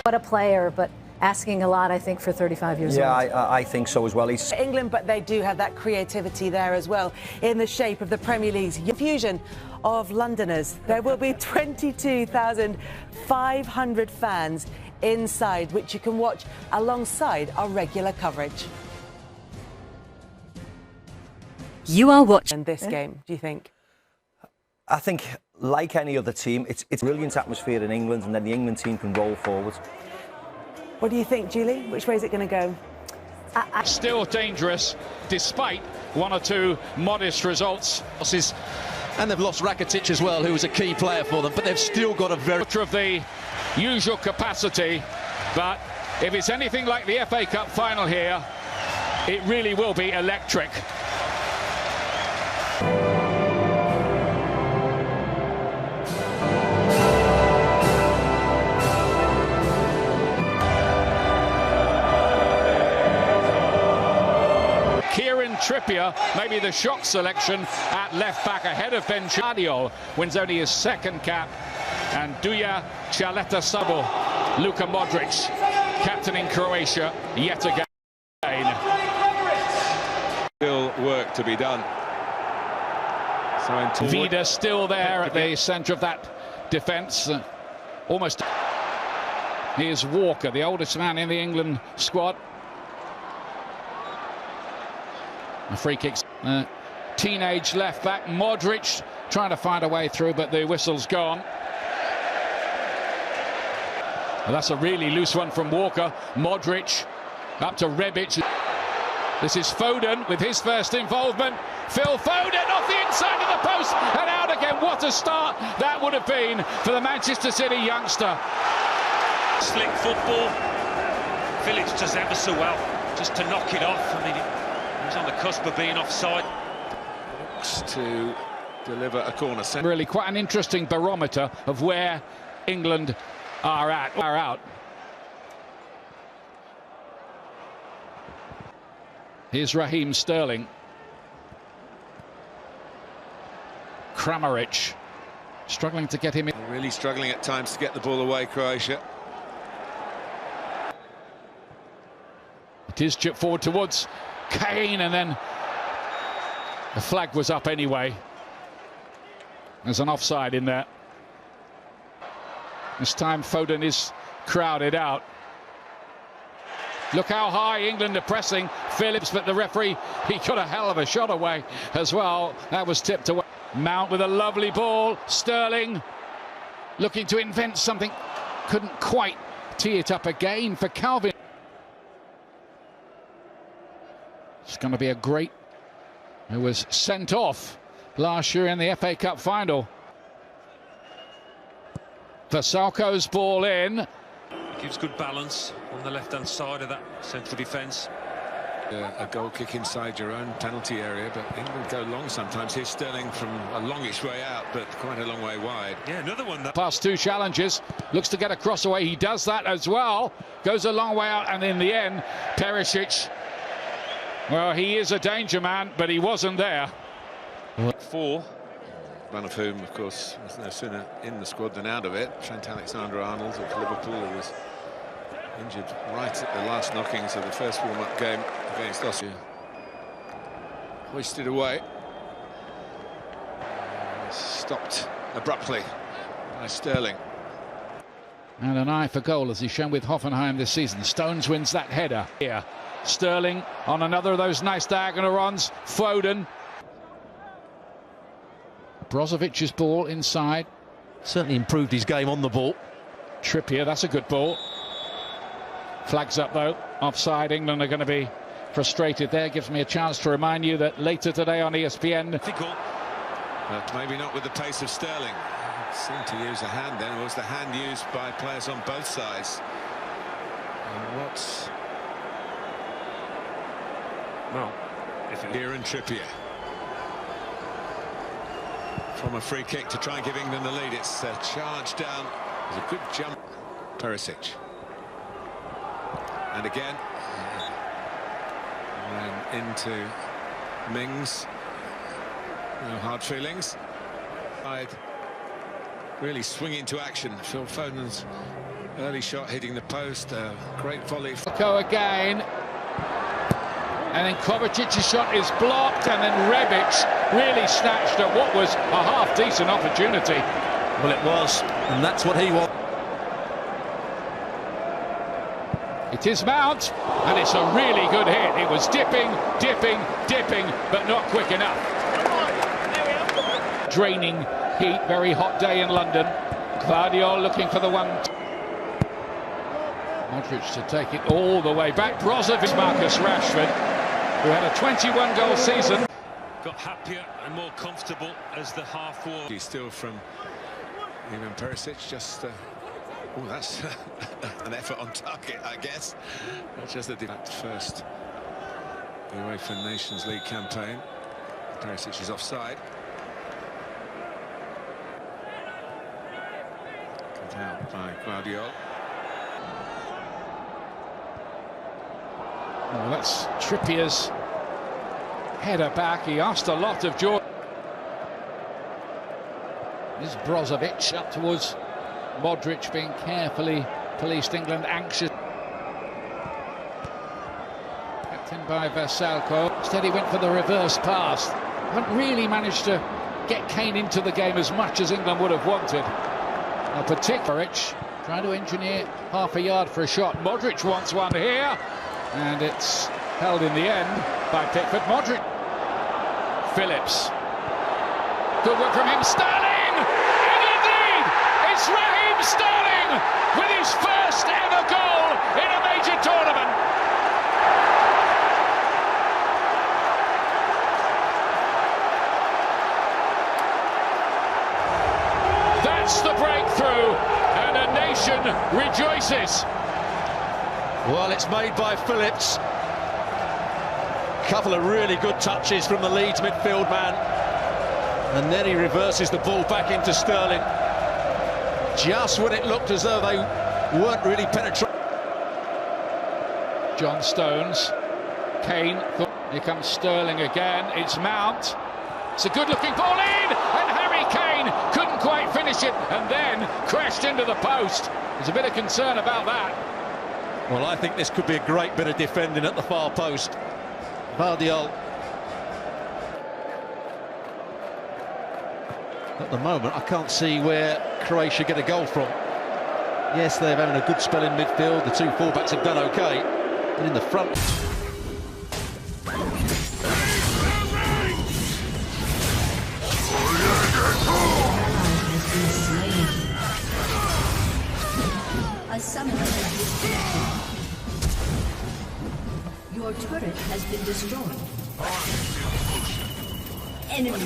What a player, but asking a lot, I think, for 35 years old. Yeah, I think so as well. He's England, but they do have that creativity there as well in the shape of the Premier League's fusion of Londoners. There will be 22,500 fans inside, which you can watch alongside our regular coverage. You are watching this game, do you think? I think, like any other team, it's a brilliant atmosphere in England, and then the England team can roll forward. What do you think, Julie? Which way is it going to go? Still dangerous, despite one or two modest results. And they've lost Rakitic as well, who was a key player for them, but they've still got a very... of the usual capacity, but if it's anything like the FA Cup final here, it really will be electric. Trippier, maybe the shock selection at left back ahead of Ben Chilwell, wins only his second cap, and Duja Caleta-Sabo, Luka Modric, captaining Croatia yet again. Still work to be done. So Vida still there at the centre of that defence. Almost. Here's Walker, the oldest man in the England squad. A free kick. Teenage left back Modric trying to find a way through, but the whistle's gone. Well, that's a really loose one from Walker. Modric up to Rebic. This is Foden with his first involvement. Phil Foden off the inside of the post and out again. What a start that would have been for the Manchester City youngster. Slick football. Phillips does ever so well just to knock it off. I mean, he was on the cusp of being offside. To deliver a corner. Really quite an interesting barometer of where England are out. Here's Raheem Sterling. Kramaric struggling to get him in. Really struggling at times to get the ball away, Croatia. It is chipped forward towards Kane, and then the flag was up anyway. There's an offside in there. This time Foden is crowded out. Look how high England are pressing. Phillips, but the referee, he got a hell of a shot away as well. That was tipped away. Mount with a lovely ball. Sterling looking to invent something. Couldn't quite tee it up again for Calvin. It's going to be a great, who was sent off last year in the FA Cup final. Vasalko's ball in. Gives good balance on the left-hand side of that central defence. A goal kick inside your own penalty area, but England go long sometimes. Here's Sterling from a longish way out, but quite a long way wide. Yeah, another one. Past two challenges, looks to get a cross away. He does that as well. Goes a long way out, and in the end, Perisic. Well, he is a danger man, but he wasn't there. Four, one of whom, of course, was no sooner in the squad than out of it. Trent Alexander-Arnold of Liverpool, who was injured right at the last knockings of the first warm-up game against Austria. Hoisted away. Stopped abruptly by Sterling. And an eye for goal, as he's shown with Hoffenheim this season. Stones wins that header here. Sterling on another of those nice diagonal runs. Foden. Brozovic's ball inside. Certainly improved his game on the ball. Trippier, that's a good ball. Flags up though. Offside. England are going to be frustrated there. Gives me a chance to remind you that later today on ESPN. But maybe not with the pace of Sterling. Seemed to use a hand then. Was the hand used by players on both sides? And what's... Well, if here and Trippier. From a free kick to try and give England the lead. It's a charge down. It's a good jump. Perisic. And again. And into Mings. No hard feelings. Really swinging to action. Phil Foden's Early shot hitting the post, great volley. Go again. And then Kovacic's shot is blocked, and then Rebic really snatched at what was a half-decent opportunity. Well, it was, and that's what he wanted. It is Mount, and it's a really good hit. It was dipping, but not quick enough. Draining heat, very hot day in London. Gvardiol looking for the one. Modric to take it all the way back. Brozovic, Marcus Rashford, who had a 21-goal season. Got happier and more comfortable as the half wore. He's still from Ivan Perisic, just... oh, that's an effort on target, I guess. That's just that first UEFA Nations League campaign. Perisic is offside. Cut out by Gvardiol. Well, that's Trippier's header back. He asked a lot of Jordan. This is Brozovic up towards Modric, being carefully policed. England anxious. Captained by Versalco. Instead he went for the reverse pass. Haven't really managed to get Kane into the game as much as England would have wanted. Now, particularly trying to engineer half a yard for a shot. Modric wants one here, and it's held in the end by Pickford. Modric. Phillips. Good work from him. Sterling! And indeed, it's Raheem Sterling with his first ever goal in a major tournament. That's the breakthrough, and a nation rejoices. Well, it's made by Phillips. Couple of really good touches from the Leeds midfield man. And then he reverses the ball back into Sterling. Just when it looked as though they weren't really penetrating. John Stones. Kane. Here comes Sterling again. It's Mount. It's a good-looking ball in, and Harry Kane couldn't quite finish it, and then crashed into the post. There's a bit of concern about that. Well, I think this could be a great bit of defending at the far post. Gvardiol. At the moment, I can't see where Croatia get a goal from. Yes, they're having a good spell in midfield. The two fullbacks have done OK. But in the front... A summoner has disconnected. Your turret has been destroyed. Enemy